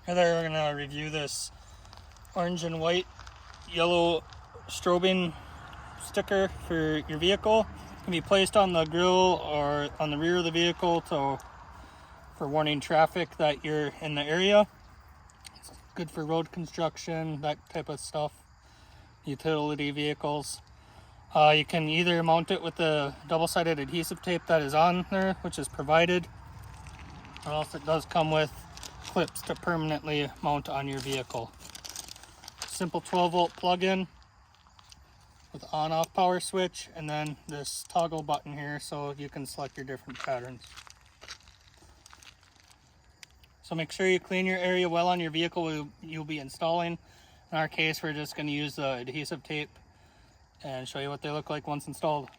Here we're going to review this orange and white yellow strobing sticker for your vehicle. It can be placed on the grille or on the rear of the vehicle for warning traffic that you're in the area. It's good for road construction, that type of stuff, utility vehicles. You can either mount it with the double-sided adhesive tape that is on there, which is provided, or else it does come with clips to permanently mount on your vehicle. Simple 12-volt plug-in with on-off power switch, and then this toggle button here so you can select your different patterns. So make sure you clean your area well on your vehicle you'll be installing. In our case, we're just going to use the adhesive tape and show you what they look like once installed.